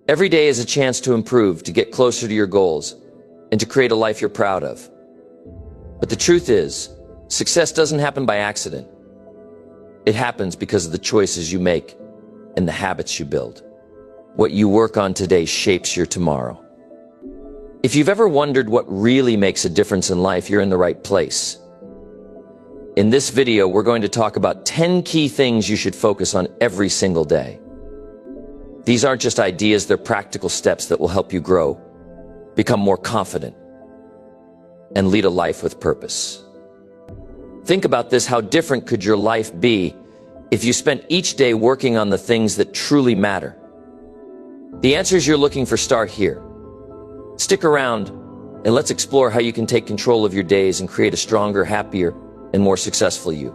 Every day is a chance to improve, to get closer to your goals, and to create a life you're proud of. But the truth is, success doesn't happen by accident. It happens because of the choices you make and the habits you build. What you work on today shapes your tomorrow. If you've ever wondered what really makes a difference in life, you're in the right place. In this video, we're going to talk about 10 key things you should focus on every single day. These aren't just ideas, they're practical steps that will help you grow, become more confident, and lead a life with purpose. Think about this: how different could your life be if you spent each day working on the things that truly matter? The answers you're looking for start here. Stick around and let's explore how you can take control of your days and create a stronger, happier, and more successful you.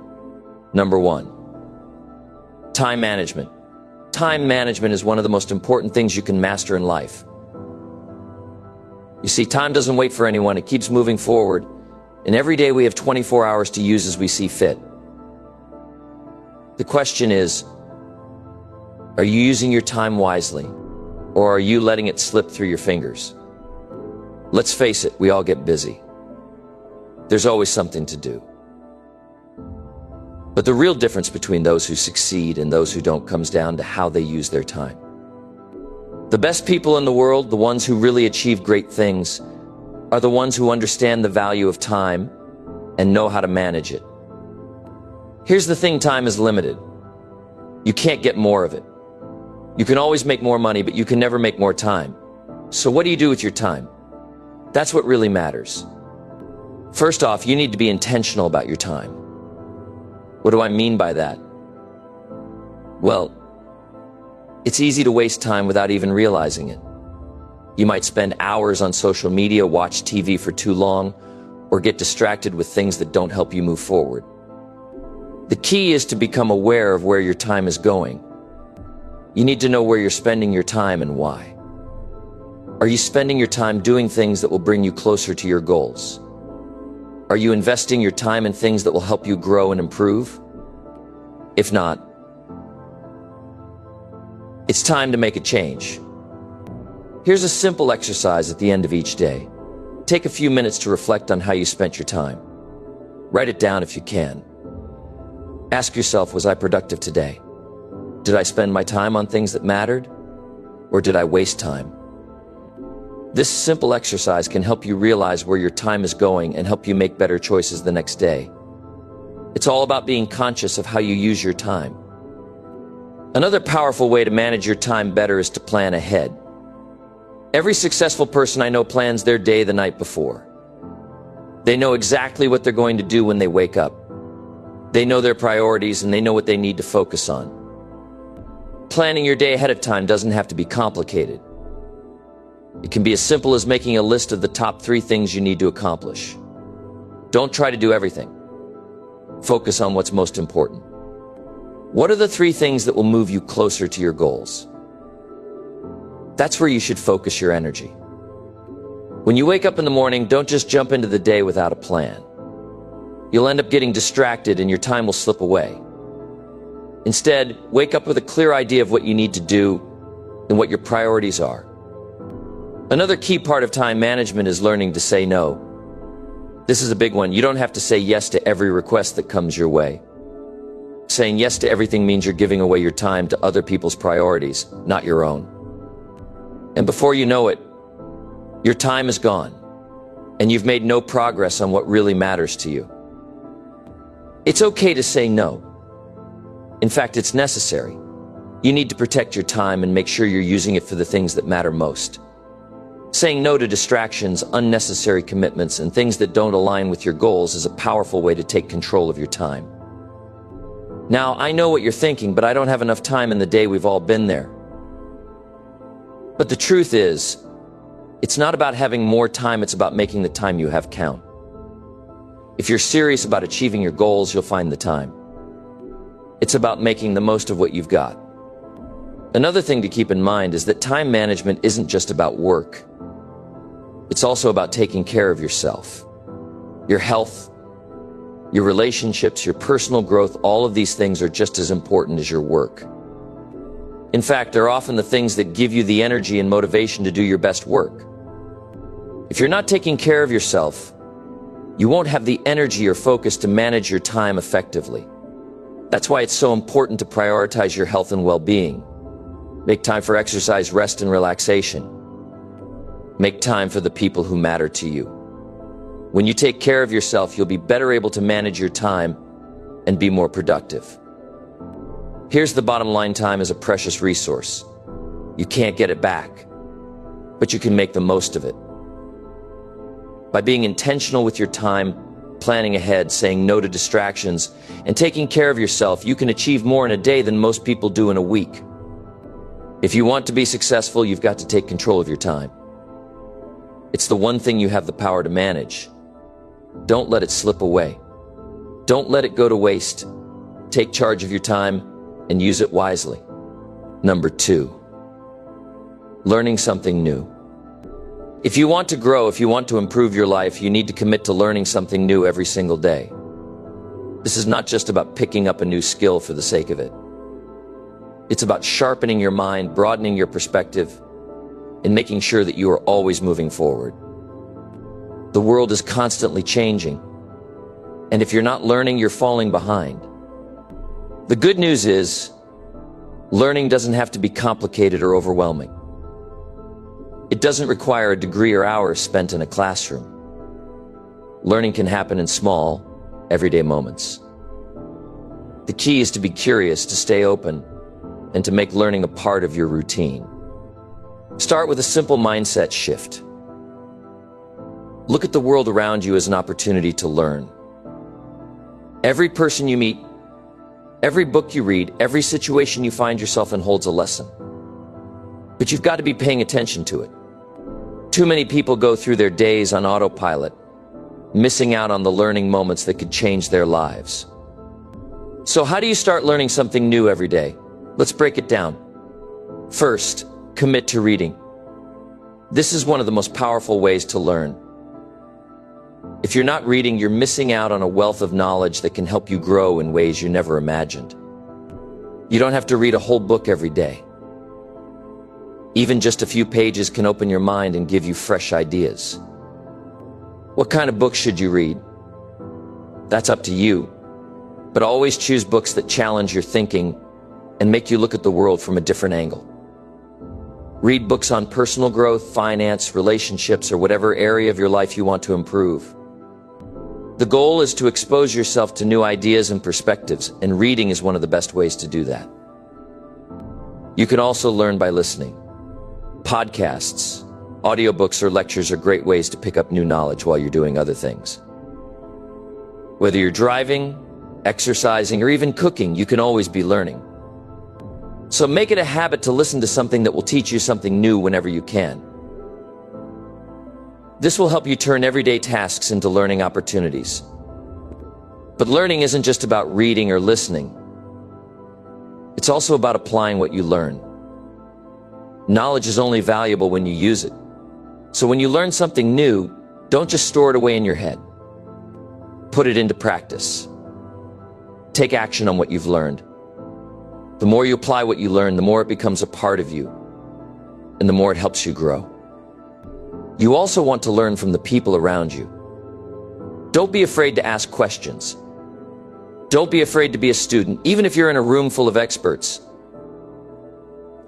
Number 1, time management. Time management is one of the most important things you can master in life. You see, time doesn't wait for anyone, it keeps moving forward, and every day we have 24 hours to use as we see fit. The question is, are you using your time wisely, or are you letting it slip through your fingers? Let's face it, we all get busy. There's always something to do. But the real difference between those who succeed and those who don't comes down to how they use their time. The best people in the world, the ones who really achieve great things, are the ones who understand the value of time and know how to manage it. Here's the thing: time is limited. You can't get more of it. You can always make more money, but you can never make more time. So what do you do with your time? That's what really matters. First off, you need to be intentional about your time. What do I mean by that? Well, it's easy to waste time without even realizing it. You might spend hours on social media, watch TV for too long, or get distracted with things that don't help you move forward. The key is to become aware of where your time is going. You need to know where you're spending your time and why. Are you spending your time doing things that will bring you closer to your goals? Are you investing your time in things that will help you grow and improve? If not, it's time to make a change. Here's a simple exercise at the end of each day. Take a few minutes to reflect on how you spent your time. Write it down if you can. Ask yourself, was I productive today? Did I spend my time on things that mattered? Or did I waste time? This simple exercise can help you realize where your time is going and help you make better choices the next day. It's all about being conscious of how you use your time. Another powerful way to manage your time better is to plan ahead. Every successful person I know plans their day the night before. They know exactly what they're going to do when they wake up. They know their priorities and they know what they need to focus on. Planning your day ahead of time doesn't have to be complicated. It can be as simple as making a list of the top 3 things you need to accomplish. Don't try to do everything. Focus on what's most important. What are the 3 things that will move you closer to your goals? That's where you should focus your energy. When you wake up in the morning, don't just jump into the day without a plan. You'll end up getting distracted and your time will slip away. Instead, wake up with a clear idea of what you need to do and what your priorities are. Another key part of time management is learning to say no. This is a big one. You don't have to say yes to every request that comes your way. Saying yes to everything means you're giving away your time to other people's priorities, not your own. And before you know it, your time is gone, and you've made no progress on what really matters to you. It's okay to say no. In fact, it's necessary. You need to protect your time and make sure you're using it for the things that matter most. Saying no to distractions, unnecessary commitments, and things that don't align with your goals is a powerful way to take control of your time. Now, I know what you're thinking, but I don't have enough time in the day. We've all been there. But the truth is, it's not about having more time, it's about making the time you have count. If you're serious about achieving your goals, you'll find the time. It's about making the most of what you've got. Another thing to keep in mind is that time management isn't just about work. It's also about taking care of yourself, your health, your relationships, your personal growth. All of these things are just as important as your work. In fact, they're often the things that give you the energy and motivation to do your best work. If you're not taking care of yourself, you won't have the energy or focus to manage your time effectively. That's why it's so important to prioritize your health and well-being. Make time for exercise, rest, and relaxation. Make time for the people who matter to you. When you take care of yourself, you'll be better able to manage your time and be more productive. Here's the bottom line: time is a precious resource. You can't get it back, but you can make the most of it. By being intentional with your time, planning ahead, saying no to distractions, and taking care of yourself, you can achieve more in a day than most people do in a week. If you want to be successful, you've got to take control of your time. It's the one thing you have the power to manage. Don't let it slip away. Don't let it go to waste. Take charge of your time and use it wisely. Number 2, learning something new. If you want to grow, if you want to improve your life, you need to commit to learning something new every single day. This is not just about picking up a new skill for the sake of it. It's about sharpening your mind, broadening your perspective, and making sure that you are always moving forward. The world is constantly changing, and if you're not learning, you're falling behind. The good news is, learning doesn't have to be complicated or overwhelming. It doesn't require a degree or hours spent in a classroom. Learning can happen in small, everyday moments. The key is to be curious, to stay open, and to make learning a part of your routine. Start with a simple mindset shift. Look at the world around you as an opportunity to learn. Every person you meet, every book you read, every situation you find yourself in holds a lesson. But you've got to be paying attention to it. Too many people go through their days on autopilot, missing out on the learning moments that could change their lives. So how do you start learning something new every day? Let's break it down. First, commit to reading. This is one of the most powerful ways to learn. If you're not reading, you're missing out on a wealth of knowledge that can help you grow in ways you never imagined. You don't have to read a whole book every day. Even just a few pages can open your mind and give you fresh ideas. What kind of books should you read? That's up to you. But always choose books that challenge your thinking and make you look at the world from a different angle. Read books on personal growth, finance, relationships, or whatever area of your life you want to improve. The goal is to expose yourself to new ideas and perspectives, and reading is one of the best ways to do that. You can also learn by listening. Podcasts, audiobooks, or lectures are great ways to pick up new knowledge while you're doing other things. Whether you're driving, exercising, or even cooking, you can always be learning. So make it a habit to listen to something that will teach you something new whenever you can. This will help you turn everyday tasks into learning opportunities. But learning isn't just about reading or listening. It's also about applying what you learn. Knowledge is only valuable when you use it. So when you learn something new, don't just store it away in your head. Put it into practice. Take action on what you've learned. The more you apply what you learn, the more it becomes a part of you, and the more it helps you grow. You also want to learn from the people around you. Don't be afraid to ask questions. Don't be afraid to be a student, even if you're in a room full of experts.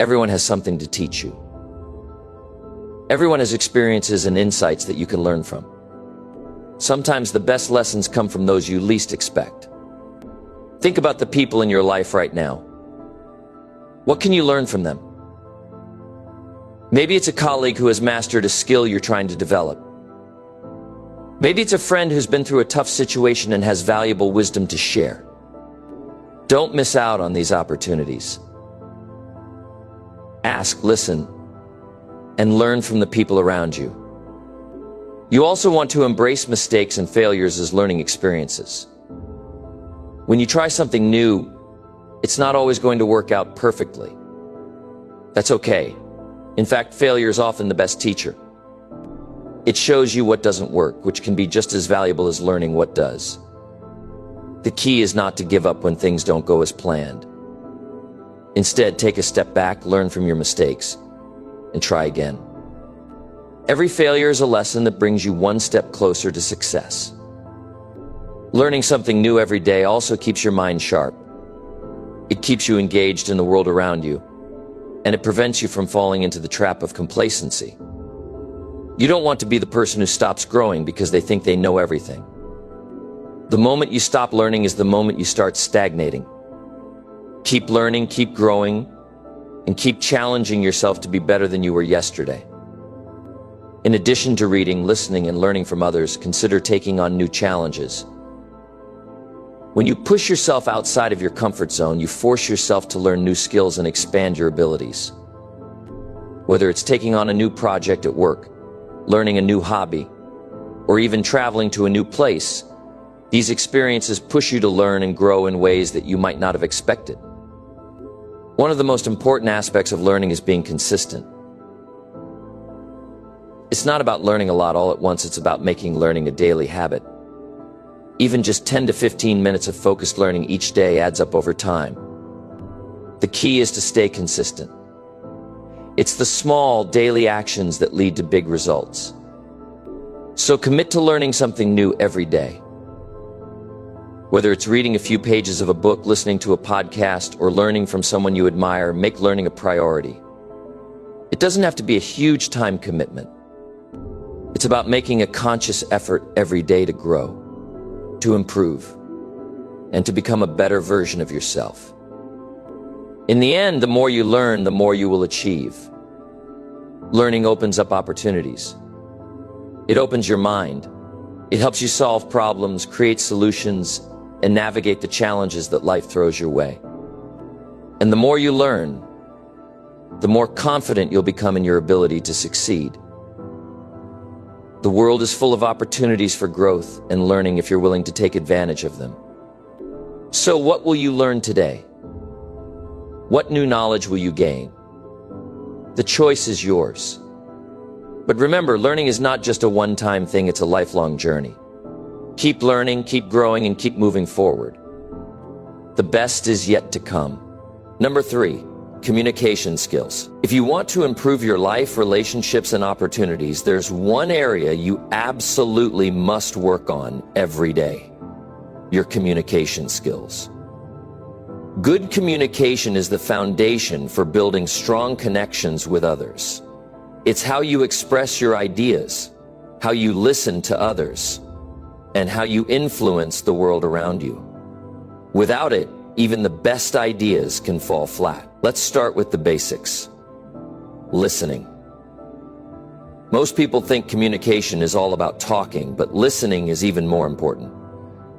Everyone has something to teach you. Everyone has experiences and insights that you can learn from. Sometimes the best lessons come from those you least expect. Think about the people in your life right now. What can you learn from them? Maybe it's a colleague who has mastered a skill you're trying to develop. Maybe it's a friend who's been through a tough situation and has valuable wisdom to share. Don't miss out on these opportunities. Ask, listen, and learn from the people around you. You also want to embrace mistakes and failures as learning experiences. When you try something new, it's not always going to work out perfectly. That's okay. In fact, failure is often the best teacher. It shows you what doesn't work, which can be just as valuable as learning what does. The key is not to give up when things don't go as planned. Instead, take a step back, learn from your mistakes, and try again. Every failure is a lesson that brings you one step closer to success. Learning something new every day also keeps your mind sharp. It keeps you engaged in the world around you, and it prevents you from falling into the trap of complacency. You don't want to be the person who stops growing because they think they know everything. The moment you stop learning is the moment you start stagnating. Keep learning, keep growing, and keep challenging yourself to be better than you were yesterday. In addition to reading, listening, and learning from others, consider taking on new challenges. When you push yourself outside of your comfort zone, you force yourself to learn new skills and expand your abilities. Whether it's taking on a new project at work, learning a new hobby, or even traveling to a new place, these experiences push you to learn and grow in ways that you might not have expected. One of the most important aspects of learning is being consistent. It's not about learning a lot all at once, it's about making learning a daily habit. Even just 10 to 15 minutes of focused learning each day adds up over time. The key is to stay consistent. It's the small, daily actions that lead to big results. So commit to learning something new every day. Whether it's reading a few pages of a book, listening to a podcast, or learning from someone you admire, make learning a priority. It doesn't have to be a huge time commitment. It's about making a conscious effort every day to grow, to improve, and to become a better version of yourself. In the end, the more you learn, the more you will achieve. Learning opens up opportunities. It opens your mind. It helps you solve problems, create solutions, and navigate the challenges that life throws your way. And the more you learn, the more confident you'll become in your ability to succeed. The world is full of opportunities for growth and learning if you're willing to take advantage of them. So what will you learn today? What new knowledge will you gain? The choice is yours. But remember, learning is not just a one-time thing, it's a lifelong journey. Keep learning, keep growing, and keep moving forward. The best is yet to come. Number 3, communication skills. If you want to improve your life, relationships, and opportunities, there's one area you absolutely must work on every day: your communication skills. Good communication is the foundation for building strong connections with others. It's how you express your ideas, how you listen to others, and how you influence the world around you. Without it, even the best ideas can fall flat. Let's start with the basics. Listening. Most people think communication is all about talking, but listening is even more important.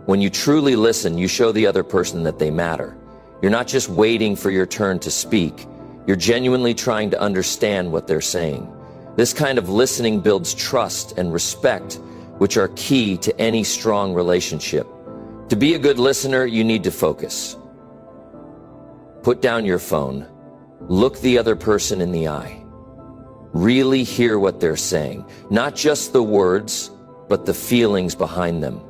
When you truly listen, you show the other person that they matter. You're not just waiting for your turn to speak. You're genuinely trying to understand what they're saying. This kind of listening builds trust and respect, which are key to any strong relationship. To be a good listener, you need to focus. Put down your phone. Look the other person in the eye. Really hear what they're saying. Not just the words, but the feelings behind them.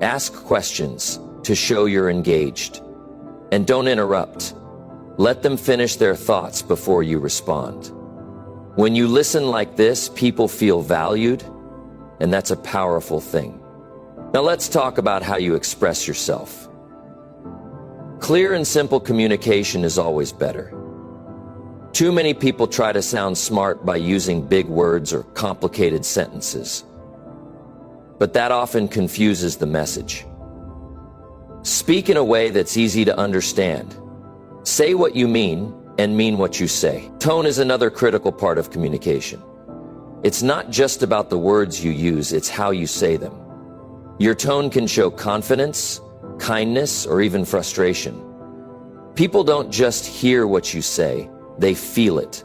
Ask questions to show you're engaged. And don't interrupt. Let them finish their thoughts before you respond. When you listen like this, people feel valued, and that's a powerful thing. Now let's talk about how you express yourself. Clear and simple communication is always better. Too many people try to sound smart by using big words or complicated sentences. But that often confuses the message. Speak in a way that's easy to understand. Say what you mean and mean what you say. Tone is another critical part of communication. It's not just about the words you use, it's how you say them. Your tone can show confidence, kindness, or even frustration. People don't just hear what you say, they feel it.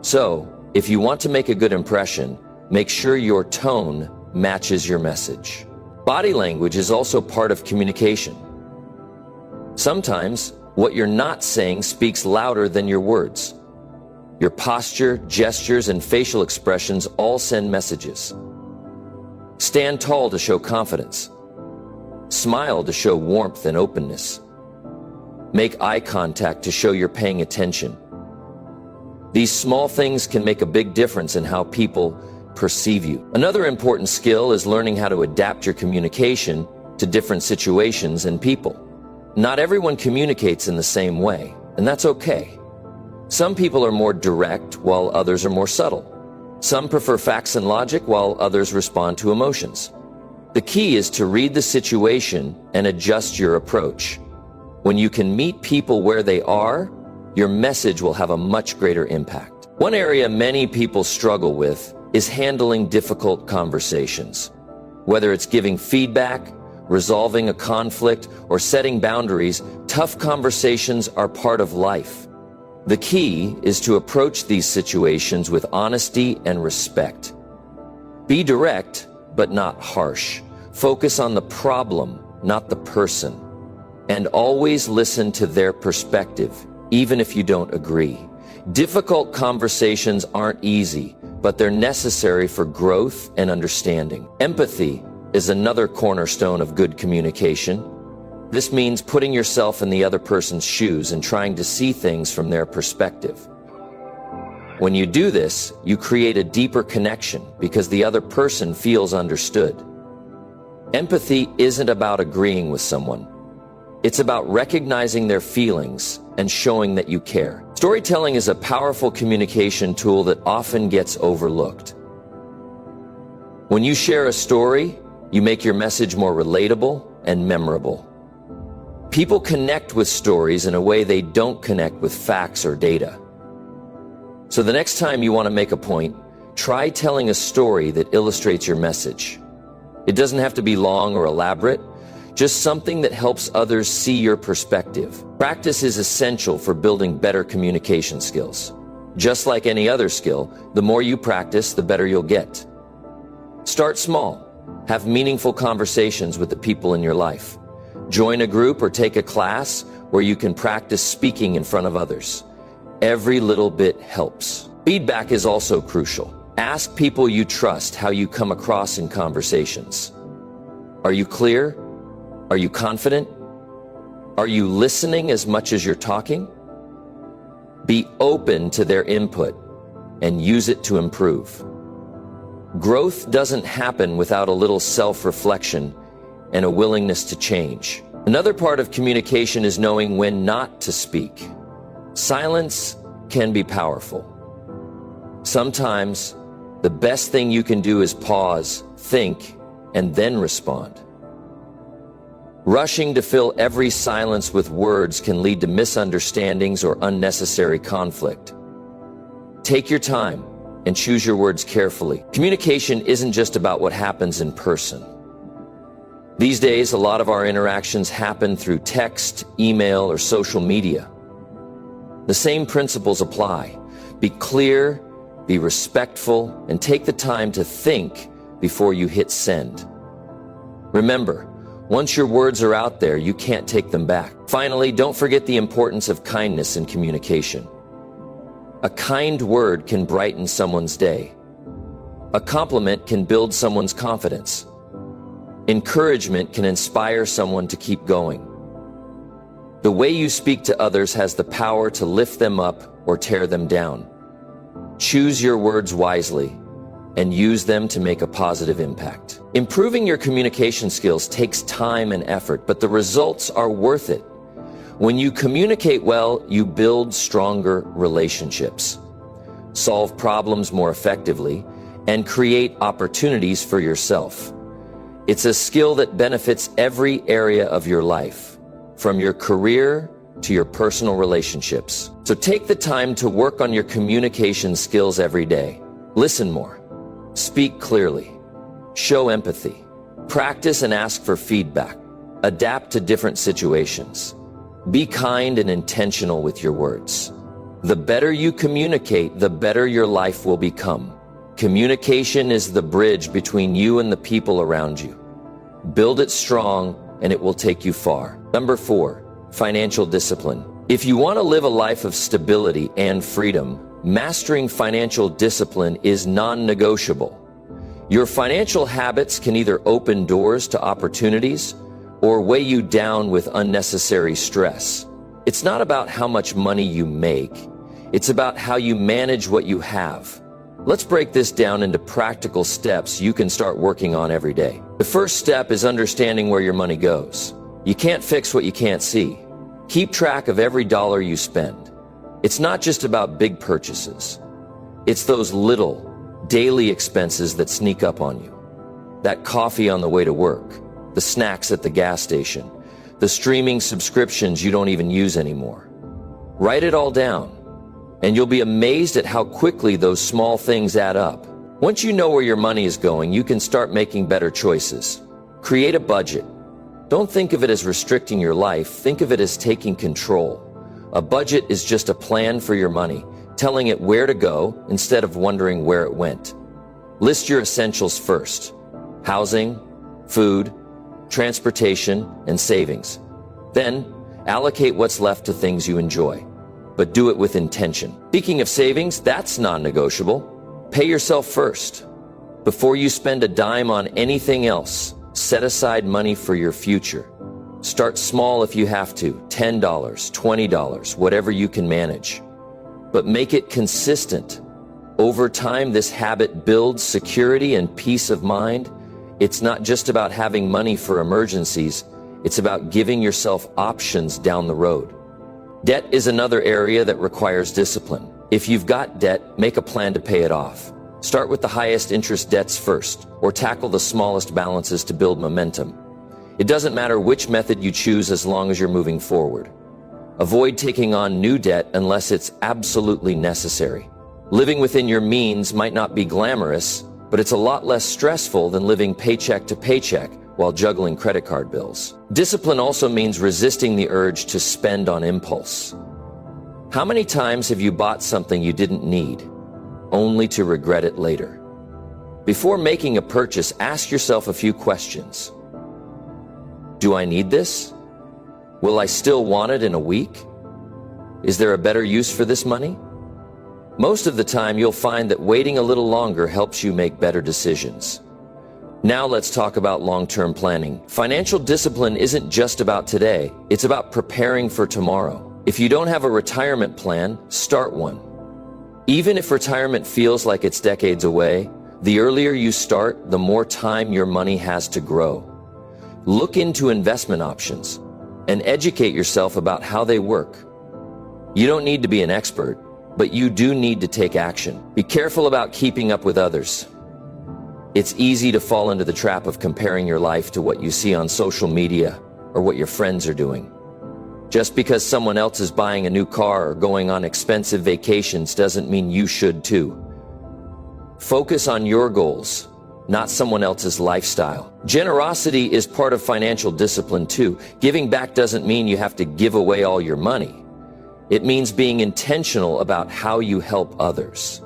So, if you want to make a good impression, make sure your tone matches your message. Body language is also part of communication. Sometimes, what you're not saying speaks louder than your words. Your posture, gestures, and facial expressions all send messages. Stand tall to show confidence. Smile to show warmth and openness. Make eye contact to show you're paying attention. These small things can make a big difference in how people perceive you. Another important skill is learning how to adapt your communication to different situations and people. Not everyone communicates in the same way, and that's okay. Some people are more direct, while others are more subtle. Some prefer facts and logic, while others respond to emotions. The key is to read the situation and adjust your approach. When you can meet people where they are, your message will have a much greater impact. One area many people struggle with is handling difficult conversations. Whether it's giving feedback, resolving a conflict, or setting boundaries, tough conversations are part of life. The key is to approach these situations with honesty and respect. Be direct, but not harsh. Focus on the problem, not the person. And always listen to their perspective, even if you don't agree. Difficult conversations aren't easy, but they're necessary for growth and understanding. Empathy is another cornerstone of good communication. This means putting yourself in the other person's shoes and trying to see things from their perspective. When you do this, you create a deeper connection because the other person feels understood. Empathy isn't about agreeing with someone. It's about recognizing their feelings and showing that you care. Storytelling is a powerful communication tool that often gets overlooked. When you share a story, you make your message more relatable and memorable. People connect with stories in a way they don't connect with facts or data. So the next time you want to make a point, try telling a story that illustrates your message. It doesn't have to be long or elaborate, just something that helps others see your perspective. Practice is essential for building better communication skills. Just like any other skill, the more you practice, the better you'll get. Start small. Have meaningful conversations with the people in your life. Join a group or take a class where you can practice speaking in front of others. Every little bit helps. Feedback is also crucial. Ask people you trust how you come across in conversations. Are you clear? Are you confident? Are you listening as much as you're talking? Be open to their input and use it to improve. Growth doesn't happen without a little self-reflection and a willingness to change. Another part of communication is knowing when not to speak. Silence can be powerful. Sometimes, the best thing you can do is pause, think, and then respond. Rushing to fill every silence with words can lead to misunderstandings or unnecessary conflict. Take your time and choose your words carefully. Communication isn't just about what happens in person. These days, a lot of our interactions happen through text, email, or social media. The same principles apply. Be clear, be respectful, and take the time to think before you hit send. Remember, once your words are out there, you can't take them back. Finally, don't forget the importance of kindness in communication. A kind word can brighten someone's day. A compliment can build someone's confidence. Encouragement can inspire someone to keep going. The way you speak to others has the power to lift them up or tear them down. Choose your words wisely and use them to make a positive impact. Improving your communication skills takes time and effort, but the results are worth it. When you communicate well, you build stronger relationships, solve problems more effectively, and create opportunities for yourself. It's a skill that benefits every area of your life, from your career to your personal relationships. So take the time to work on your communication skills every day. Listen more, speak clearly, show empathy, practice and ask for feedback, adapt to different situations. Be kind and intentional with your words. The better you communicate, the better your life will become. Communication is the bridge between you and the people around you. Build it strong and it will take you far. Number 4, financial discipline. If you want to live a life of stability and freedom, mastering financial discipline is non-negotiable. Your financial habits can either open doors to opportunities or weigh you down with unnecessary stress. It's not about how much money you make. It's about how you manage what you have. Let's break this down into practical steps you can start working on every day. The first step is understanding where your money goes. You can't fix what you can't see. Keep track of every dollar you spend. It's not just about big purchases. It's those little, daily expenses that sneak up on you. That coffee on the way to work, the snacks at the gas station, the streaming subscriptions you don't even use anymore. Write it all down, and you'll be amazed at how quickly those small things add up. Once you know where your money is going, you can start making better choices. Create a budget. Don't think of it as restricting your life, think of it as taking control. A budget is just a plan for your money, telling it where to go instead of wondering where it went. List your essentials first: housing, food, transportation, and savings. Then, allocate what's left to things you enjoy, but do it with intention. Speaking of savings, that's non-negotiable. Pay yourself first. Before you spend a dime on anything else, set aside money for your future. Start small if you have to, $10, $20, whatever you can manage. But make it consistent. Over time, this habit builds security and peace of mind. It's not just about having money for emergencies, it's about giving yourself options down the road. Debt is another area that requires discipline. If you've got debt, make a plan to pay it off. Start with the highest interest debts first, or tackle the smallest balances to build momentum. It doesn't matter which method you choose as long as you're moving forward. Avoid taking on new debt unless it's absolutely necessary. Living within your means might not be glamorous, but it's a lot less stressful than living paycheck to paycheck while juggling credit card bills. Discipline also means resisting the urge to spend on impulse. How many times have you bought something you didn't need, only to regret it later? Before making a purchase, ask yourself a few questions. Do I need this? Will I still want it in a week? Is there a better use for this money? Most of the time, you'll find that waiting a little longer helps you make better decisions. Now let's talk about long-term planning. Financial discipline isn't just about today, it's about preparing for tomorrow. If you don't have a retirement plan, start one. Even if retirement feels like it's decades away, the earlier you start, the more time your money has to grow. Look into investment options and educate yourself about how they work. You don't need to be an expert, but you do need to take action. Be careful about keeping up with others. It's easy to fall into the trap of comparing your life to what you see on social media or what your friends are doing. Just because someone else is buying a new car or going on expensive vacations doesn't mean you should too. Focus on your goals, not someone else's lifestyle. Generosity is part of financial discipline too. Giving back doesn't mean you have to give away all your money. It means being intentional about how you help others.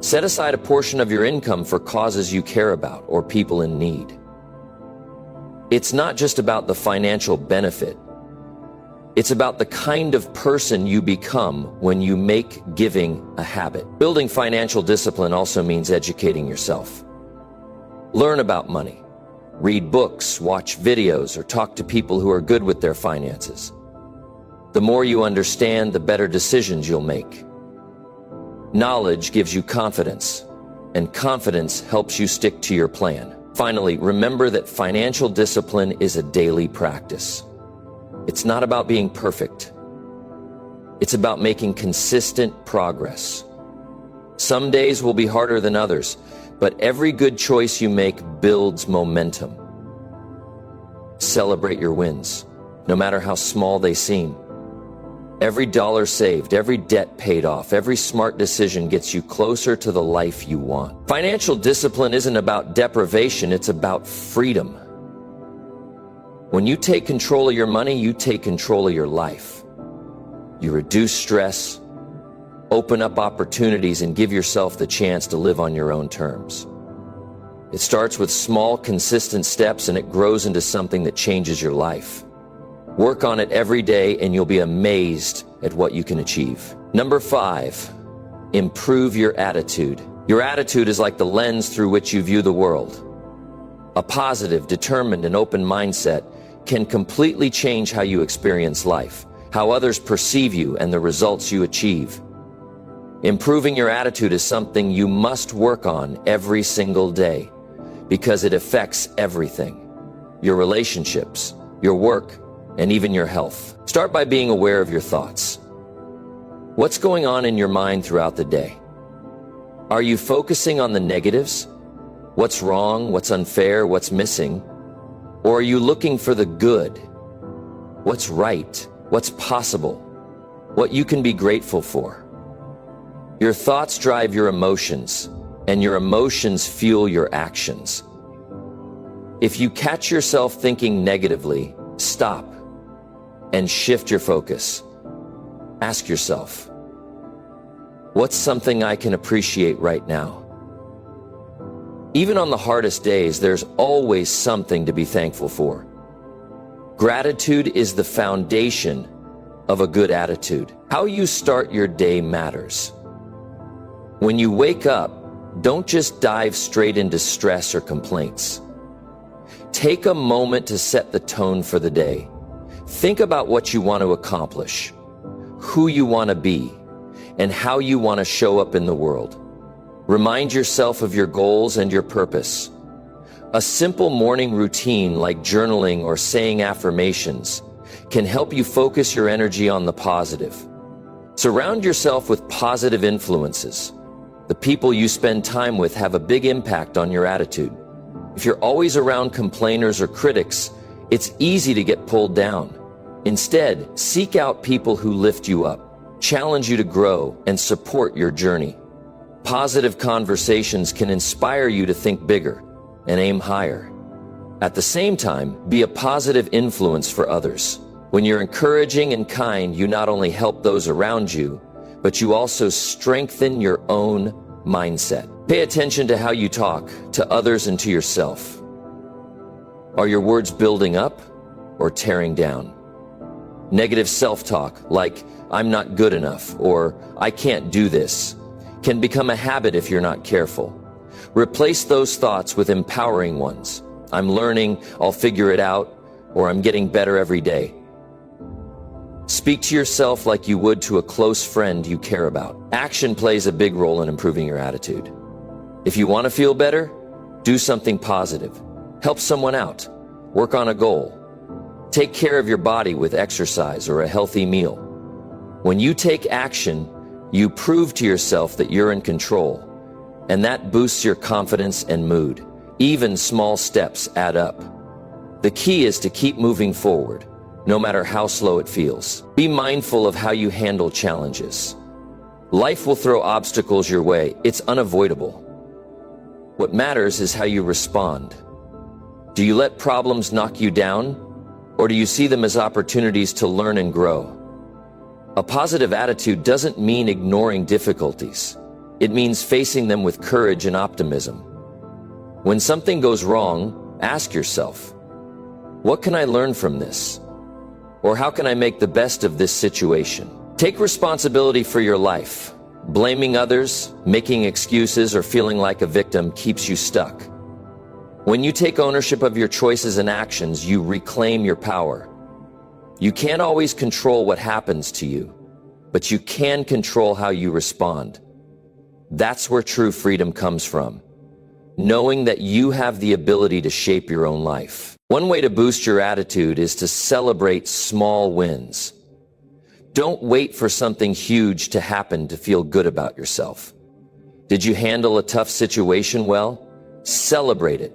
Set aside a portion of your income for causes you care about or people in need. It's not just about the financial benefit. It's about the kind of person you become when you make giving a habit. Building financial discipline also means educating yourself. Learn about money. Read books, watch videos, or talk to people who are good with their finances. The more you understand, the better decisions you'll make. Knowledge gives you confidence, and confidence helps you stick to your plan. Finally, remember that financial discipline is a daily practice. It's not about being perfect. It's about making consistent progress. Some days will be harder than others, but every good choice you make builds momentum. Celebrate your wins, no matter how small they seem. Every dollar saved, every debt paid off, every smart decision gets you closer to the life you want. Financial discipline isn't about deprivation, it's about freedom. When you take control of your money, you take control of your life. You reduce stress, open up opportunities, and give yourself the chance to live on your own terms. It starts with small, consistent steps, and it grows into something that changes your life. Work on it every day, and you'll be amazed at what you can achieve. Number 5, improve your attitude. Your attitude is like the lens through which you view the world. A positive, determined, and open mindset can completely change how you experience life, how others perceive you, and the results you achieve. Improving your attitude is something you must work on every single day because it affects everything: your relationships, your work, and even your health. Start by being aware of your thoughts. What's going on in your mind throughout the day? Are you focusing on the negatives? What's wrong? What's unfair? What's missing? Or are you looking for the good? What's right? What's possible? What you can be grateful for? Your thoughts drive your emotions, and your emotions fuel your actions. If you catch yourself thinking negatively, stop and shift your focus. Ask yourself, what's something I can appreciate right now? Even on the hardest days, there's always something to be thankful for. Gratitude is the foundation of a good attitude. How you start your day matters. When you wake up, don't just dive straight into stress or complaints. Take a moment to set the tone for the day. Think about what you want to accomplish, who you want to be, and how you want to show up in the world. Remind yourself of your goals and your purpose. A simple morning routine like journaling or saying affirmations can help you focus your energy on the positive. Surround yourself with positive influences. The people you spend time with have a big impact on your attitude. If you're always around complainers or critics, it's easy to get pulled down. Instead, seek out people who lift you up, challenge you to grow, and support your journey. Positive conversations can inspire you to think bigger and aim higher. At the same time, be a positive influence for others. When you're encouraging and kind, you not only help those around you, but you also strengthen your own mindset. Pay attention to how you talk to others and to yourself. Are your words building up or tearing down? Negative self-talk, like "I'm not good enough" or "I can't do this," can become a habit if you're not careful. Replace those thoughts with empowering ones. "I'm learning," "I'll figure it out," or "I'm getting better every day." Speak to yourself like you would to a close friend you care about. Action plays a big role in improving your attitude. If you want to feel better, do something positive. Help someone out. Work on a goal. Take care of your body with exercise or a healthy meal. When you take action, you prove to yourself that you're in control, and that boosts your confidence and mood. Even small steps add up. The key is to keep moving forward, no matter how slow it feels. Be mindful of how you handle challenges. Life will throw obstacles your way. It's unavoidable. What matters is how you respond. Do you let problems knock you down, or do you see them as opportunities to learn and grow? A positive attitude doesn't mean ignoring difficulties. It means facing them with courage and optimism. When something goes wrong, ask yourself, what can I learn from this? Or how can I make the best of this situation? Take responsibility for your life. Blaming others, making excuses, or feeling like a victim keeps you stuck. When you take ownership of your choices and actions, you reclaim your power. You can't always control what happens to you, but you can control how you respond. That's where true freedom comes from, knowing that you have the ability to shape your own life. One way to boost your attitude is to celebrate small wins. Don't wait for something huge to happen to feel good about yourself. Did you handle a tough situation well? Celebrate it.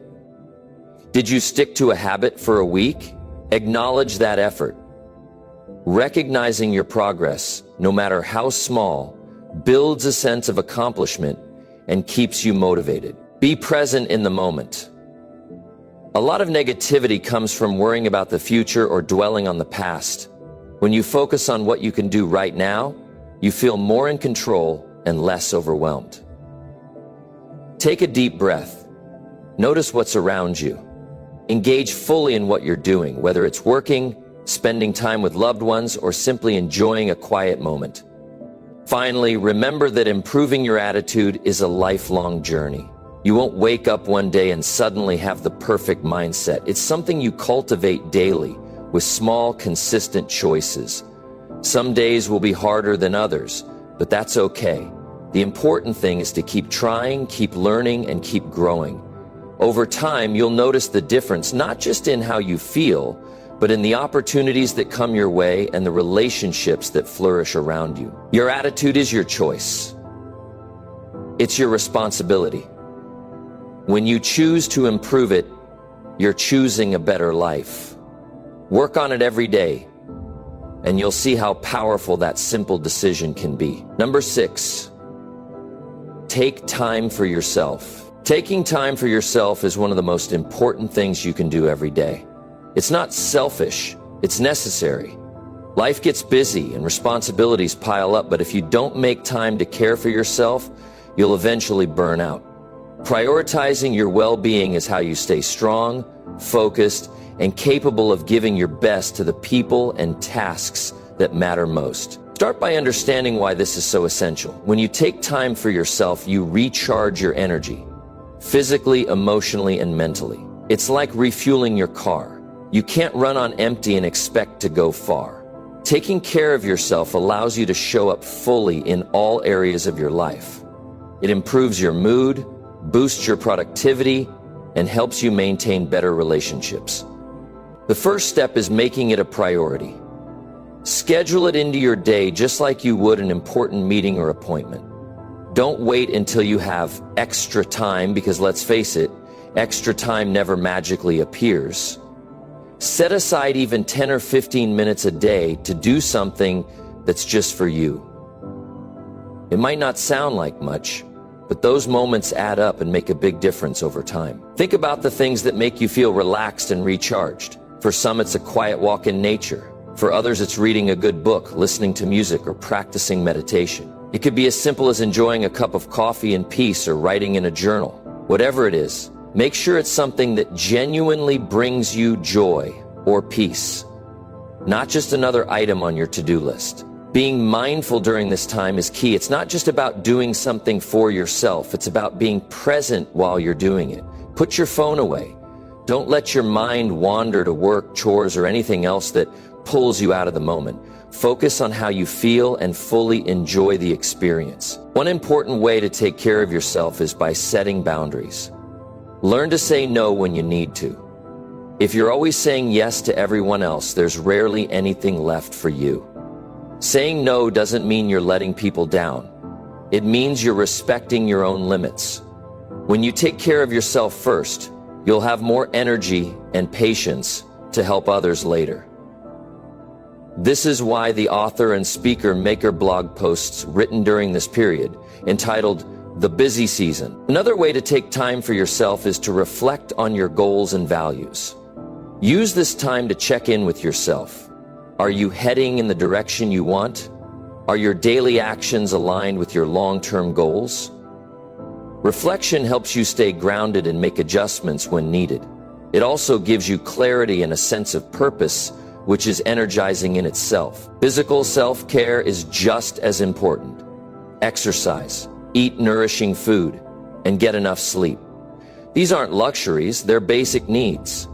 Did you stick to a habit for a week? Acknowledge that effort. Recognizing your progress, no matter how small, builds a sense of accomplishment and keeps you motivated. Be present in the moment. A lot of negativity comes from worrying about the future or dwelling on the past. When you focus on what you can do right now, you feel more in control and less overwhelmed. Take a deep breath. Notice what's around you. Engage fully in what you're doing, whether it's working, spending time with loved ones, or simply enjoying a quiet moment. Finally, remember that improving your attitude is a lifelong journey. You won't wake up one day and suddenly have the perfect mindset. It's something you cultivate daily with small, consistent choices. Some days will be harder than others, but that's okay. The important thing is to keep trying, keep learning, and keep growing. Over time, you'll notice the difference, not just in how you feel, but in the opportunities that come your way and the relationships that flourish around you. Your attitude is your choice. It's your responsibility. When you choose to improve it, you're choosing a better life. Work on it every day, and you'll see how powerful that simple decision can be. Number 6, take time for yourself. Taking time for yourself is one of the most important things you can do every day. It's not selfish, it's necessary. Life gets busy and responsibilities pile up, but if you don't make time to care for yourself, you'll eventually burn out. Prioritizing your well-being is how you stay strong, focused, and capable of giving your best to the people and tasks that matter most. Start by understanding why this is so essential. When you take time for yourself, you recharge your energy, physically, emotionally, and mentally. It's like refueling your car. You can't run on empty and expect to go far. Taking care of yourself allows you to show up fully in all areas of your life. It improves your mood, boosts your productivity, and helps you maintain better relationships. The first step is making it a priority. Schedule it into your day just like you would an important meeting or appointment. Don't wait until you have extra time, because let's face it, extra time never magically appears. Set aside even 10 or 15 minutes a day to do something that's just for you. It might not sound like much, but those moments add up and make a big difference over time. Think about the things that make you feel relaxed and recharged. For some, it's a quiet walk in nature. For others, it's reading a good book, listening to music, or practicing meditation. It could be as simple as enjoying a cup of coffee in peace or writing in a journal. Whatever it is, make sure it's something that genuinely brings you joy or peace, not just another item on your to-do list. Being mindful during this time is key. It's not just about doing something for yourself. It's about being present while you're doing it. Put your phone away. Don't let your mind wander to work, chores, or anything else that pulls you out of the moment. Focus on how you feel and fully enjoy the experience. One important way to take care of yourself is by setting boundaries. Learn to say no when you need to. If you're always saying yes to everyone else, there's rarely anything left for you. Saying no doesn't mean you're letting people down. It means you're respecting your own limits. When you take care of yourself first, you'll have more energy and patience to help others later. This is why the author and speaker maker blog posts written during this period, entitled The Busy Season. Another way to take time for yourself is to reflect on your goals and values. Use this time to check in with yourself. Are you heading in the direction you want? Are your daily actions aligned with your long-term goals? Reflection helps you stay grounded and make adjustments when needed. It also gives you clarity and a sense of purpose, which is energizing in itself. Physical self-care is just as important. Exercise, eat nourishing food, and get enough sleep. These aren't luxuries, they're basic needs.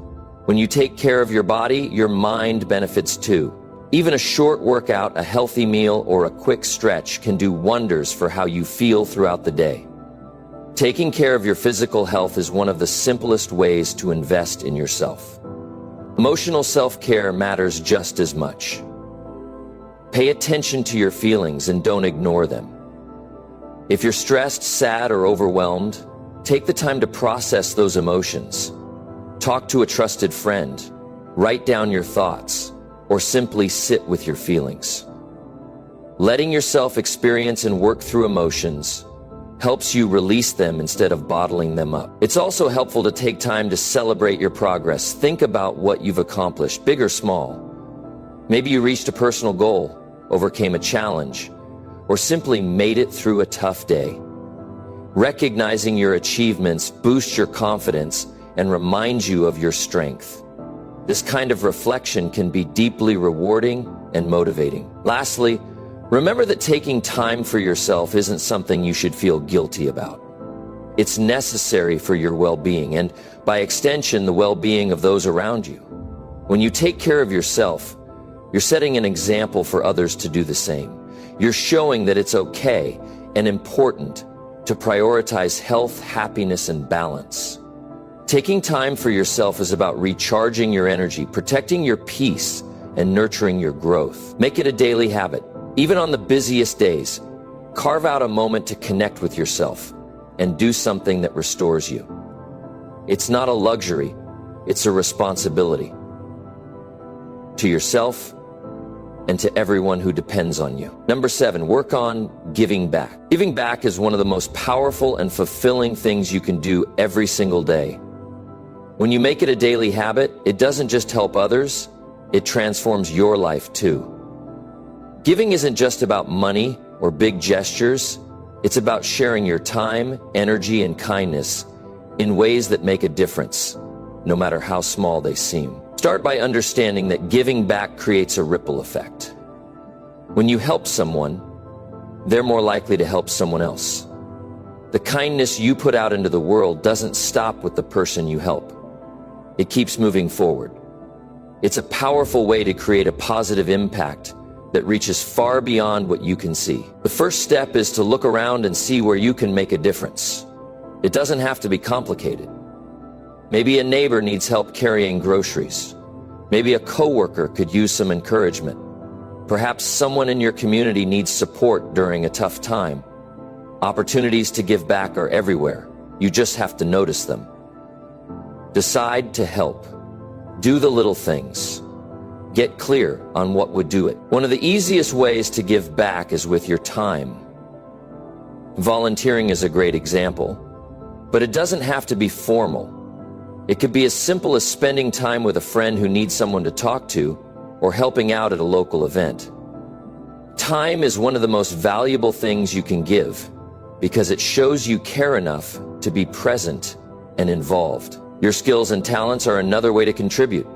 When you take care of your body, your mind benefits too. Even a short workout, a healthy meal, or a quick stretch can do wonders for how you feel throughout the day. Taking care of your physical health is one of the simplest ways to invest in yourself. Emotional self-care matters just as much. Pay attention to your feelings and don't ignore them. If you're stressed, sad, or overwhelmed, take the time to process those emotions. Talk to a trusted friend, write down your thoughts, or simply sit with your feelings. Letting yourself experience and work through emotions helps you release them instead of bottling them up. It's also helpful to take time to celebrate your progress. Think about what you've accomplished, big or small. Maybe you reached a personal goal, overcame a challenge, or simply made it through a tough day. Recognizing your achievements boosts your confidence and reminds you of your strength. This kind of reflection can be deeply rewarding and motivating. Lastly, remember that taking time for yourself isn't something you should feel guilty about. It's necessary for your well-being and, by extension, the well-being of those around you. When you take care of yourself, you're setting an example for others to do the same. You're showing that it's okay and important to prioritize health, happiness, and balance. Taking time for yourself is about recharging your energy, protecting your peace, and nurturing your growth. Make it a daily habit. Even on the busiest days, carve out a moment to connect with yourself and do something that restores you. It's not a luxury, it's a responsibility. To yourself and to everyone who depends on you. Number 7, work on giving back. Giving back is one of the most powerful and fulfilling things you can do every single day. When you make it a daily habit, it doesn't just help others, it transforms your life too. Giving isn't just about money or big gestures, it's about sharing your time, energy, and kindness in ways that make a difference, no matter how small they seem. Start by understanding that giving back creates a ripple effect. When you help someone, they're more likely to help someone else. The kindness you put out into the world doesn't stop with the person you help. It keeps moving forward. It's a powerful way to create a positive impact that reaches far beyond what you can see. The first step is to look around and see where you can make a difference. It doesn't have to be complicated. Maybe a neighbor needs help carrying groceries. Maybe a coworker could use some encouragement. Perhaps someone in your community needs support during a tough time. Opportunities to give back are everywhere. You just have to notice them. Decide to help. Do the little things. Get clear on what would do it. One of the easiest ways to give back is with your time. Volunteering is a great example, but it doesn't have to be formal. It could be as simple as spending time with a friend who needs someone to talk to, or helping out at a local event. Time is one of the most valuable things you can give, because it shows you care enough to be present and involved. Your skills and talents are another way to contribute.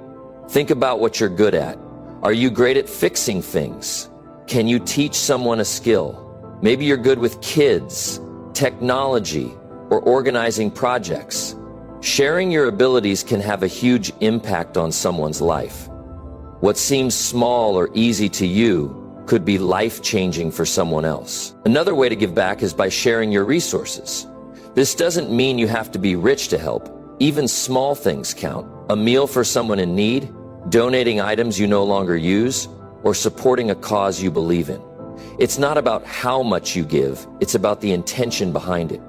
Think about what you're good at. Are you great at fixing things? Can you teach someone a skill? Maybe you're good with kids, technology, or organizing projects. Sharing your abilities can have a huge impact on someone's life. What seems small or easy to you could be life-changing for someone else. Another way to give back is by sharing your resources. This doesn't mean you have to be rich to help. Even small things count. A meal for someone in need, donating items you no longer use, or supporting a cause you believe in. It's not about how much you give, it's about the intention behind it.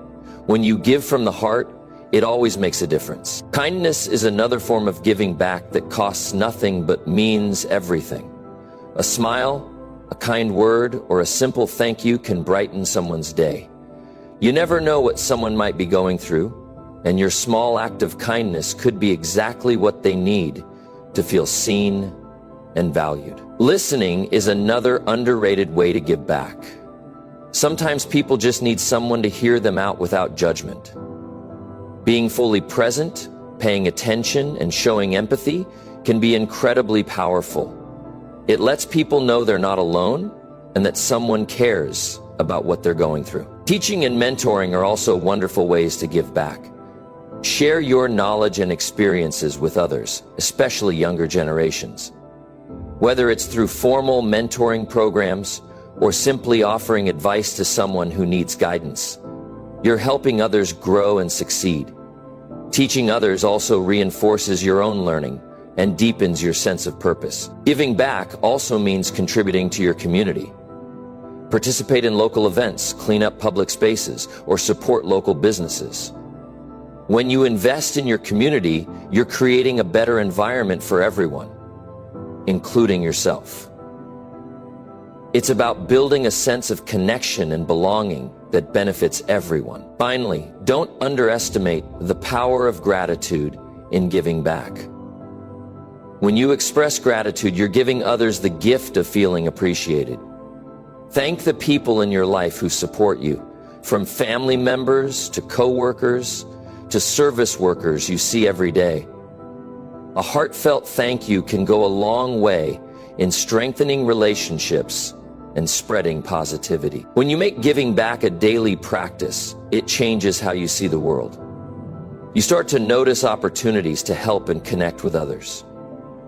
When you give from the heart, it always makes a difference. Kindness is another form of giving back that costs nothing but means everything. A smile, a kind word, or a simple thank you can brighten someone's day. You never know what someone might be going through, and your small act of kindness could be exactly what they need to feel seen and valued. Listening is another underrated way to give back. Sometimes people just need someone to hear them out without judgment. Being fully present, paying attention, and showing empathy can be incredibly powerful. It lets people know they're not alone and that someone cares about what they're going through. Teaching and mentoring are also wonderful ways to give back. Share your knowledge and experiences with others, especially younger generations. Whether it's through formal mentoring programs or simply offering advice to someone who needs guidance, you're helping others grow and succeed. Teaching others also reinforces your own learning and deepens your sense of purpose. Giving back also means contributing to your community. Participate in local events, clean up public spaces, or support local businesses. When you invest in your community, you're creating a better environment for everyone, including yourself. It's about building a sense of connection and belonging that benefits everyone. Finally, don't underestimate the power of gratitude in giving back. When you express gratitude, you're giving others the gift of feeling appreciated. Thank the people in your life who support you, from family members to coworkers to service workers you see every day. A heartfelt thank you can go a long way in strengthening relationships and spreading positivity. When you make giving back a daily practice, it changes how you see the world. You start to notice opportunities to help and connect with others.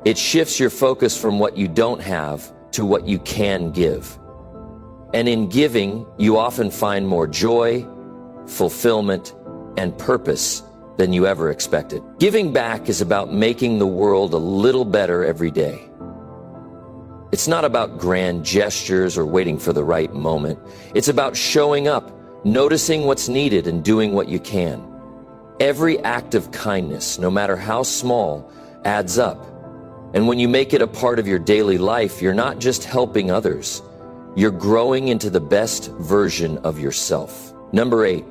It shifts your focus from what you don't have to what you can give. And in giving, you often find more joy, fulfillment, and purpose than you ever expected. Giving back is about making the world a little better every day. It's not about grand gestures or waiting for the right moment. It's about showing up, noticing what's needed, and doing what you can. Every act of kindness, no matter how small, adds up. And when you make it a part of your daily life, you're not just helping others. You're growing into the best version of yourself. Number 8,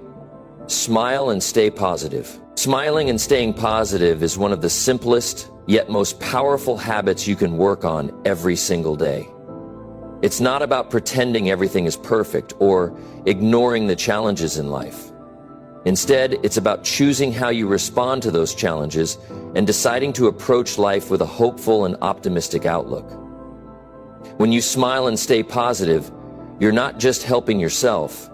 smile and stay positive. Smiling and staying positive is one of the simplest, yet most powerful habits you can work on every single day. It's not about pretending everything is perfect or ignoring the challenges in life. Instead, it's about choosing how you respond to those challenges and deciding to approach life with a hopeful and optimistic outlook. When you smile and stay positive, you're not just helping yourself,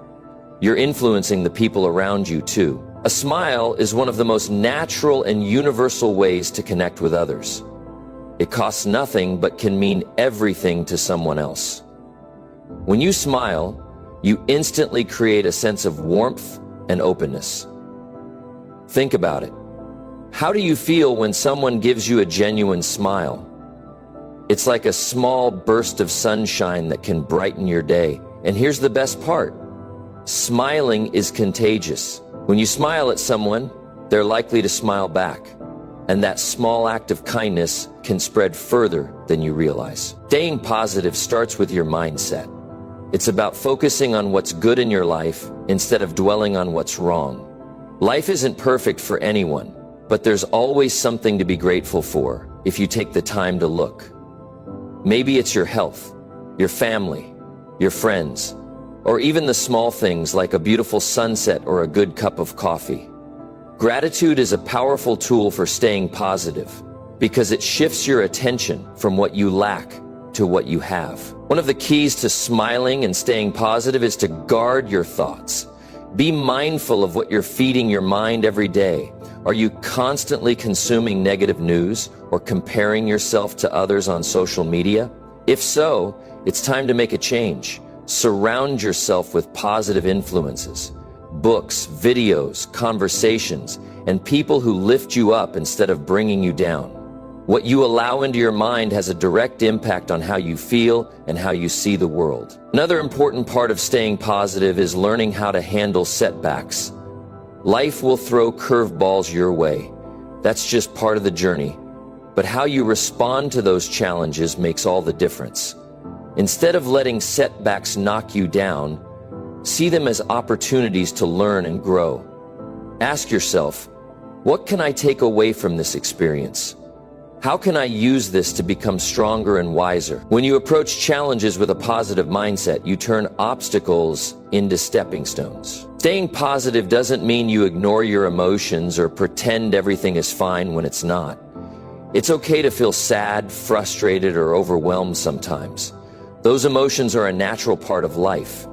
you're influencing the people around you too. A smile is one of the most natural and universal ways to connect with others. It costs nothing but can mean everything to someone else. When you smile, you instantly create a sense of warmth and openness. Think about it. How do you feel when someone gives you a genuine smile? It's like a small burst of sunshine that can brighten your day. And here's the best part. Smiling is contagious. When you smile at someone, they're likely to smile back. And that small act of kindness can spread further than you realize. Staying positive starts with your mindset. It's about focusing on what's good in your life instead of dwelling on what's wrong. Life isn't perfect for anyone, but there's always something to be grateful for if you take the time to look. Maybe it's your health, your family, your friends, or even the small things like a beautiful sunset or a good cup of coffee. Gratitude is a powerful tool for staying positive because it shifts your attention from what you lack to what you have. One of the keys to smiling and staying positive is to guard your thoughts. Be mindful of what you're feeding your mind every day. Are you constantly consuming negative news or comparing yourself to others on social media? If so, it's time to make a change. Surround yourself with positive influences, books, videos, conversations, and people who lift you up instead of bringing you down. What you allow into your mind has a direct impact on how you feel and how you see the world. Another important part of staying positive is learning how to handle setbacks. Life will throw curveballs your way. That's just part of the journey. But how you respond to those challenges makes all the difference. Instead of letting setbacks knock you down, see them as opportunities to learn and grow. Ask yourself, what can I take away from this experience? How can I use this to become stronger and wiser? When you approach challenges with a positive mindset, you turn obstacles into stepping stones. Staying positive doesn't mean you ignore your emotions or pretend everything is fine when it's not. It's okay to feel sad, frustrated, or overwhelmed sometimes. Those emotions are a natural part of life.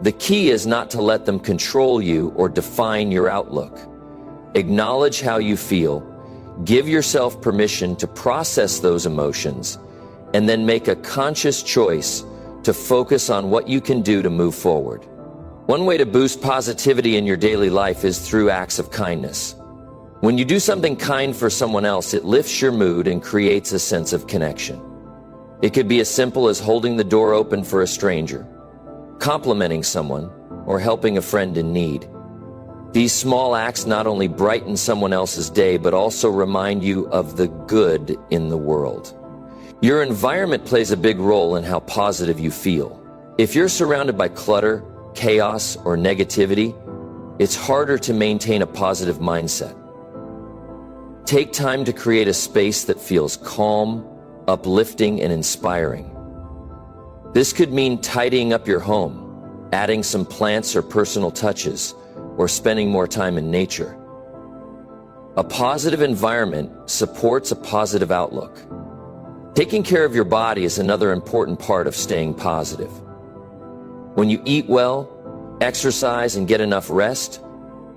The key is not to let them control you or define your outlook. Acknowledge how you feel, give yourself permission to process those emotions, and then make a conscious choice to focus on what you can do to move forward. One way to boost positivity in your daily life is through acts of kindness. When you do something kind for someone else, it lifts your mood and creates a sense of connection. It could be as simple as holding the door open for a stranger, complimenting someone, or helping a friend in need. These small acts not only brighten someone else's day, but also remind you of the good in the world. Your environment plays a big role in how positive you feel. If you're surrounded by clutter, chaos, or negativity, it's harder to maintain a positive mindset. Take time to create a space that feels calm, uplifting, and inspiring. This could mean tidying up your home, adding some plants or personal touches, or spending more time in nature. A positive environment supports a positive outlook. Taking care of your body is another important part of staying positive. When you eat well, exercise, and get enough rest,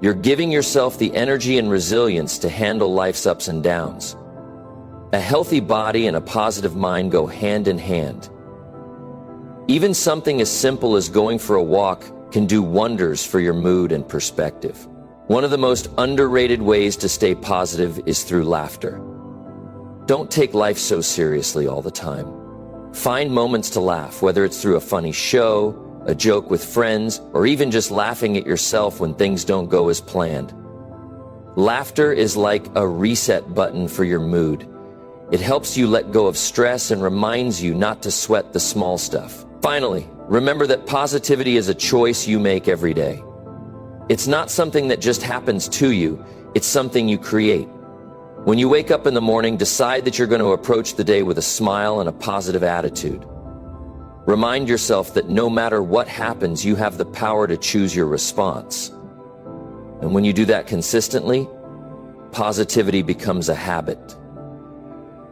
you're giving yourself the energy and resilience to handle life's ups and downs. A healthy body and a positive mind go hand in hand. Even something as simple as going for a walk can do wonders for your mood and perspective. One of the most underrated ways to stay positive is through laughter. Don't take life so seriously all the time. Find moments to laugh, whether it's through a funny show, a joke with friends, or even just laughing at yourself when things don't go as planned. Laughter is like a reset button for your mood. It helps you let go of stress and reminds you not to sweat the small stuff. Finally, remember that positivity is a choice you make every day. It's not something that just happens to you, it's something you create. When you wake up in the morning, decide that you're going to approach the day with a smile and a positive attitude. Remind yourself that no matter what happens, you have the power to choose your response. And when you do that consistently, positivity becomes a habit,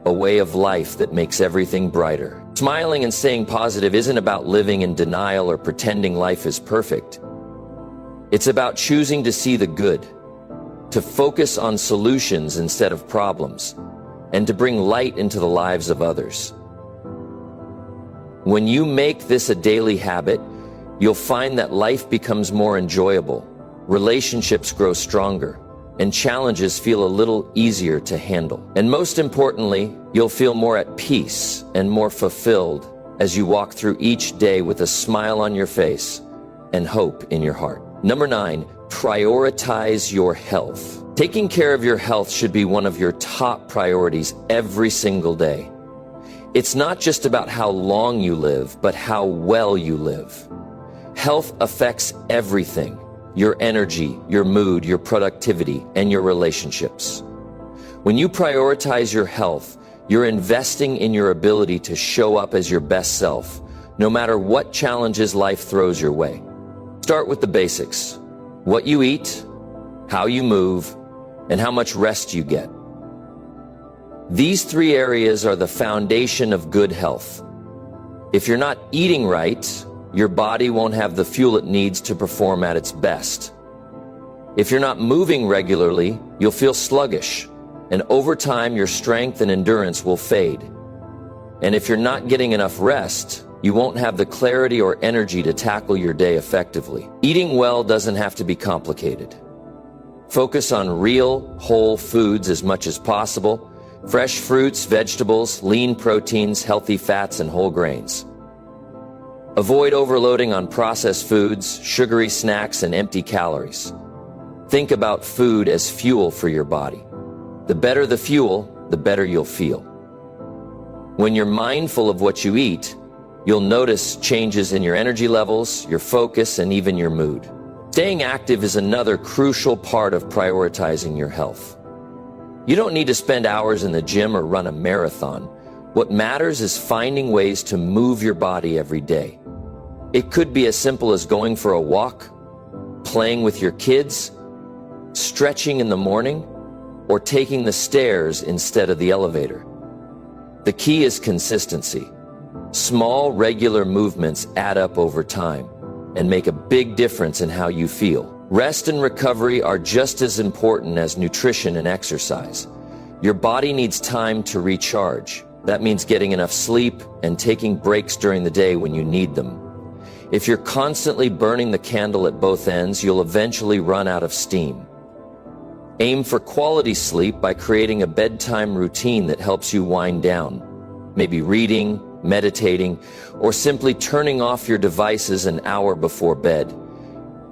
a way of life that makes everything brighter. Smiling and staying positive isn't about living in denial or pretending life is perfect. It's about choosing to see the good, to focus on solutions instead of problems, and to bring light into the lives of others. When you make this a daily habit, you'll find that life becomes more enjoyable, relationships grow stronger, and challenges feel a little easier to handle. And most importantly, you'll feel more at peace and more fulfilled as you walk through each day with a smile on your face and hope in your heart. Number 9, prioritize your health. Taking care of your health should be one of your top priorities every single day. It's not just about how long you live, but how well you live. Health affects everything: your energy, your mood, your productivity, and your relationships. When you prioritize your health, you're investing in your ability to show up as your best self, no matter what challenges life throws your way. Start with the basics: what you eat, how you move, and how much rest you get. These 3 areas are the foundation of good health. If you're not eating right, your body won't have the fuel it needs to perform at its best. If you're not moving regularly, you'll feel sluggish, and over time your strength and endurance will fade. And if you're not getting enough rest, you won't have the clarity or energy to tackle your day effectively. Eating well doesn't have to be complicated. Focus on real, whole foods as much as possible: fresh fruits, vegetables, lean proteins, healthy fats, and whole grains. Avoid overloading on processed foods, sugary snacks, and empty calories. Think about food as fuel for your body. The better the fuel, the better you'll feel. When you're mindful of what you eat, you'll notice changes in your energy levels, your focus, and even your mood. Staying active is another crucial part of prioritizing your health. You don't need to spend hours in the gym or run a marathon. What matters is finding ways to move your body every day. It could be as simple as going for a walk, playing with your kids, stretching in the morning, or taking the stairs instead of the elevator. The key is consistency. Small, regular movements add up over time and make a big difference in how you feel. Rest and recovery are just as important as nutrition and exercise. Your body needs time to recharge. That means getting enough sleep and taking breaks during the day when you need them. If you're constantly burning the candle at both ends, you'll eventually run out of steam. Aim for quality sleep by creating a bedtime routine that helps you wind down. Maybe reading, meditating, or simply turning off your devices an hour before bed.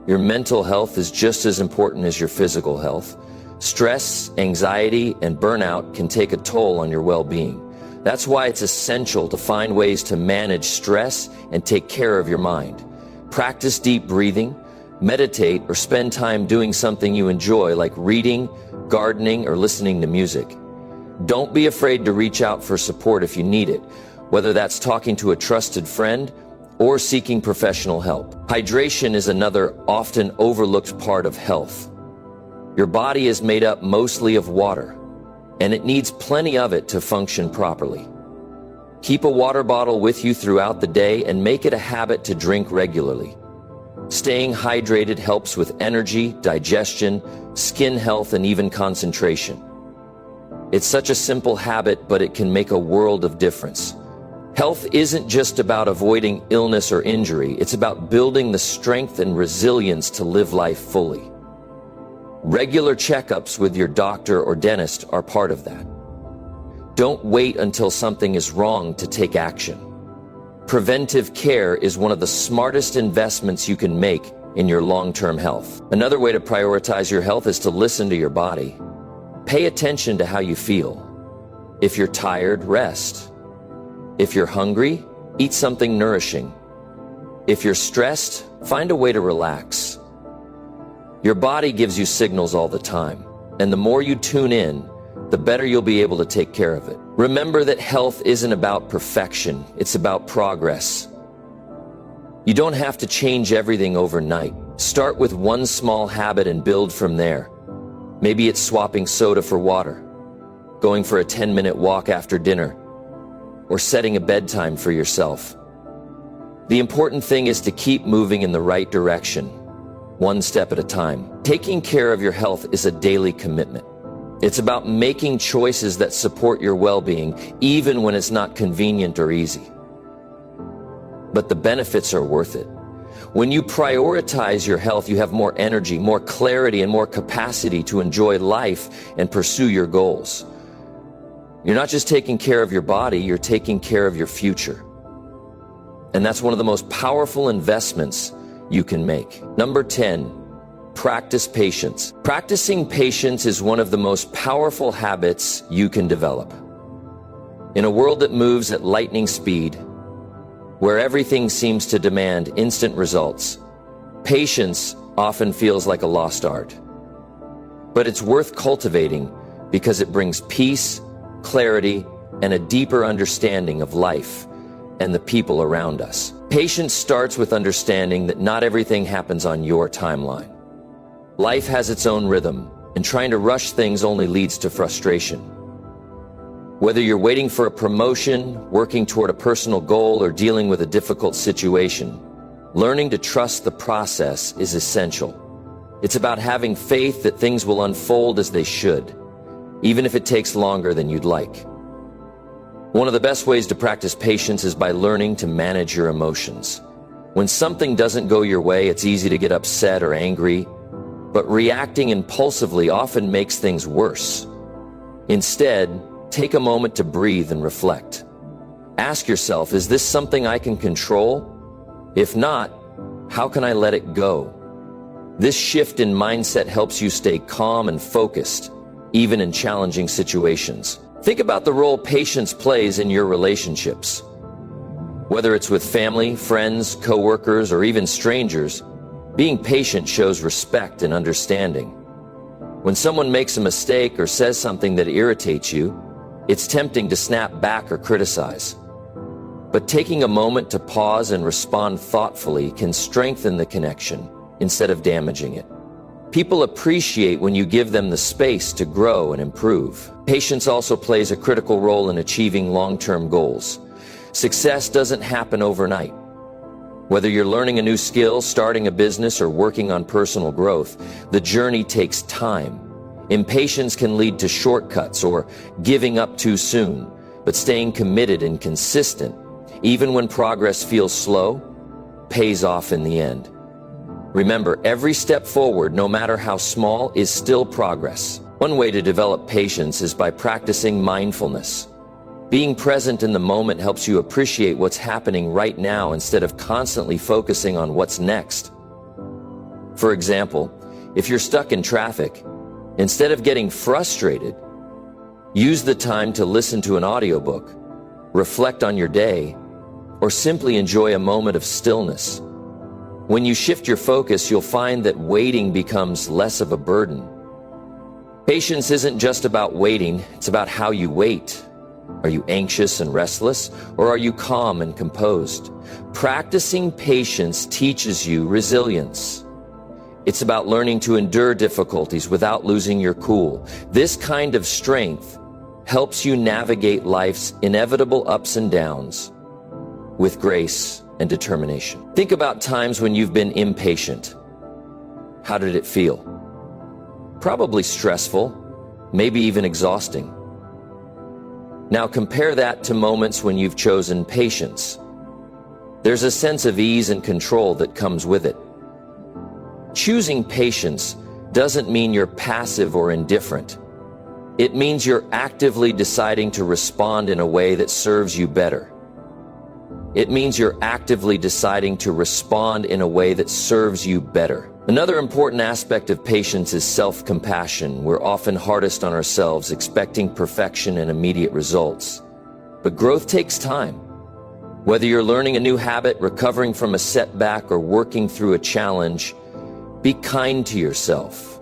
Your mental health is just as important as your physical health. Stress, anxiety, and burnout can take a toll on your well-being. That's why it's essential to find ways to manage stress and take care of your mind. Practice deep breathing, meditate, or spend time doing something you enjoy, like reading, gardening, or listening to music. Don't be afraid to reach out for support if you need it, whether that's talking to a trusted friend or seeking professional help. Hydration is another often overlooked part of health. Your body is made up mostly of water, and it needs plenty of it to function properly. Keep a water bottle with you throughout the day and make it a habit to drink regularly. Staying hydrated helps with energy, digestion, skin health, and even concentration. It's such a simple habit, but it can make a world of difference. Health isn't just about avoiding illness or injury. It's about building the strength and resilience to live life fully. Regular checkups with your doctor or dentist are part of that. Don't wait until something is wrong to take action. Preventive care is one of the smartest investments you can make in your long-term health. Another way to prioritize your health is to listen to your body. Pay attention to how you feel. If you're tired, rest. If you're hungry, eat something nourishing. If you're stressed, find a way to relax. Your body gives you signals all the time, and the more you tune in, the better you'll be able to take care of it. Remember that health isn't about perfection, it's about progress. You don't have to change everything overnight. Start with one small habit and build from there. Maybe it's swapping soda for water, going for a 10-minute walk after dinner, or setting a bedtime for yourself. The important thing is to keep moving in the right direction, one step at a time. Taking care of your health is a daily commitment. It's about making choices that support your well-being, even when it's not convenient or easy. But the benefits are worth it. When you prioritize your health, you have more energy, more clarity, and more capacity to enjoy life and pursue your goals. You're not just taking care of your body, you're taking care of your future. And that's one of the most powerful investments you can make. Number 10, practice patience. Practicing patience is one of the most powerful habits you can develop. In a world that moves at lightning speed, where everything seems to demand instant results, patience often feels like a lost art. But it's worth cultivating because it brings peace, clarity, and a deeper understanding of life and the people around us. Patience starts with understanding that not everything happens on your timeline. Life has its own rhythm, and trying to rush things only leads to frustration. Whether you're waiting for a promotion, working toward a personal goal, or dealing with a difficult situation, learning to trust the process is essential. It's about having faith that things will unfold as they should, even if it takes longer than you'd like. One of the best ways to practice patience is by learning to manage your emotions. When something doesn't go your way, it's easy to get upset or angry, but reacting impulsively often makes things worse. Instead, take a moment to breathe and reflect. Ask yourself, is this something I can control? If not, how can I let it go? This shift in mindset helps you stay calm and focused, even in challenging situations. Think about the role patience plays in your relationships. Whether it's with family, friends, coworkers, or even strangers, being patient shows respect and understanding. When someone makes a mistake or says something that irritates you, it's tempting to snap back or criticize. But taking a moment to pause and respond thoughtfully can strengthen the connection instead of damaging it. People appreciate when you give them the space to grow and improve. Patience also plays a critical role in achieving long-term goals. Success doesn't happen overnight. Whether you're learning a new skill, starting a business, or working on personal growth, the journey takes time. Impatience can lead to shortcuts or giving up too soon, but staying committed and consistent, even when progress feels slow, pays off in the end. Remember, every step forward, no matter how small, is still progress. One way to develop patience is by practicing mindfulness. Being present in the moment helps you appreciate what's happening right now instead of constantly focusing on what's next. For example, if you're stuck in traffic, instead of getting frustrated, use the time to listen to an audiobook, reflect on your day, or simply enjoy a moment of stillness. When you shift your focus, you'll find that waiting becomes less of a burden. Patience isn't just about waiting, it's about how you wait. Are you anxious and restless, or are you calm and composed? Practicing patience teaches you resilience. It's about learning to endure difficulties without losing your cool. This kind of strength helps you navigate life's inevitable ups and downs with grace and determination. Think about times when you've been impatient. How did it feel? Probably stressful, maybe even exhausting. Now compare that to moments when you've chosen patience. There's a sense of ease and control that comes with it. Choosing patience doesn't mean you're passive or indifferent. It means you're actively deciding to respond in a way that serves you better. It means you're actively deciding to respond in a way that serves you better. Another important aspect of patience is self-compassion. We're often hardest on ourselves, expecting perfection and immediate results. But growth takes time. Whether you're learning a new habit, recovering from a setback, or working through a challenge, be kind to yourself.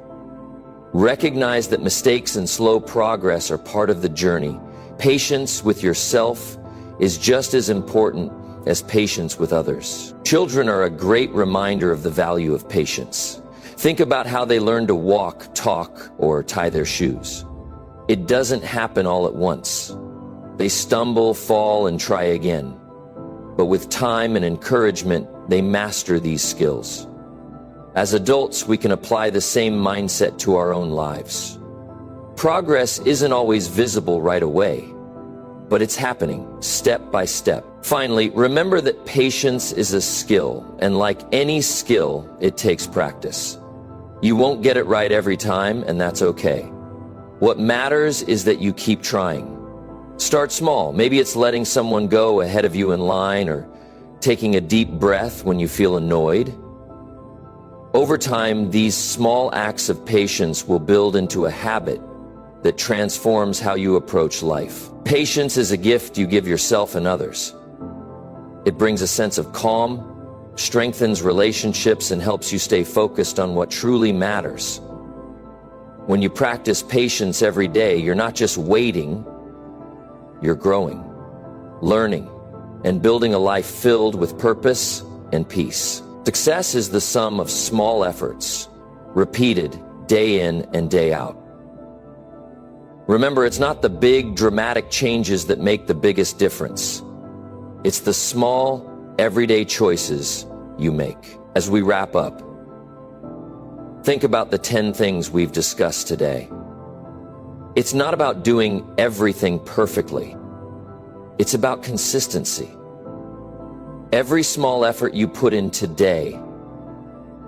Recognize that mistakes and slow progress are part of the journey. Patience with yourself is just as important as patience with others. Children are a great reminder of the value of patience. Think about how they learn to walk, talk, or tie their shoes. It doesn't happen all at once. They stumble, fall, and try again. But with time and encouragement, they master these skills. As adults, we can apply the same mindset to our own lives. Progress isn't always visible right away, but it's happening step by step. Finally, remember that patience is a skill, and like any skill, it takes practice. You won't get it right every time, and that's okay. What matters is that you keep trying. Start small. Maybe it's letting someone go ahead of you in line, or taking a deep breath when you feel annoyed. Over time, these small acts of patience will build into a habit that transforms how you approach life. Patience is a gift you give yourself and others. It brings a sense of calm, strengthens relationships, and helps you stay focused on what truly matters. When you practice patience every day, you're not just waiting, you're growing, learning, and building a life filled with purpose and peace. Success is the sum of small efforts, repeated day in and day out. Remember, it's not the big, dramatic changes that make the biggest difference. It's the small, everyday choices you make. As we wrap up, think about the 10 things we've discussed today. It's not about doing everything perfectly. It's about consistency. Every small effort you put in today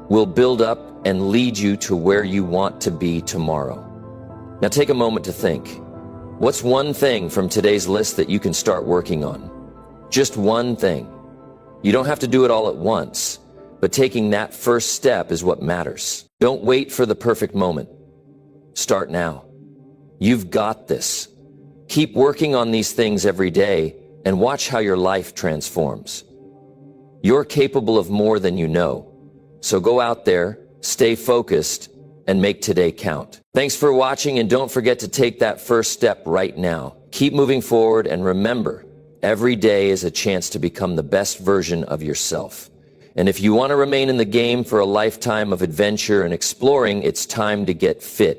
will build up and lead you to where you want to be tomorrow. Now take a moment to think. What's one thing from today's list that you can start working on? Just one thing. You don't have to do it all at once, but taking that first step is what matters. Don't wait for the perfect moment. Start now. You've got this. Keep working on these things every day and watch how your life transforms. You're capable of more than you know. So go out there, stay focused, and make today count. Thanks for watching, and don't forget to take that first step right now. Keep moving forward, and remember, every day is a chance to become the best version of yourself. And if you want to remain in the game for a lifetime of adventure and exploring, it's time to get fit.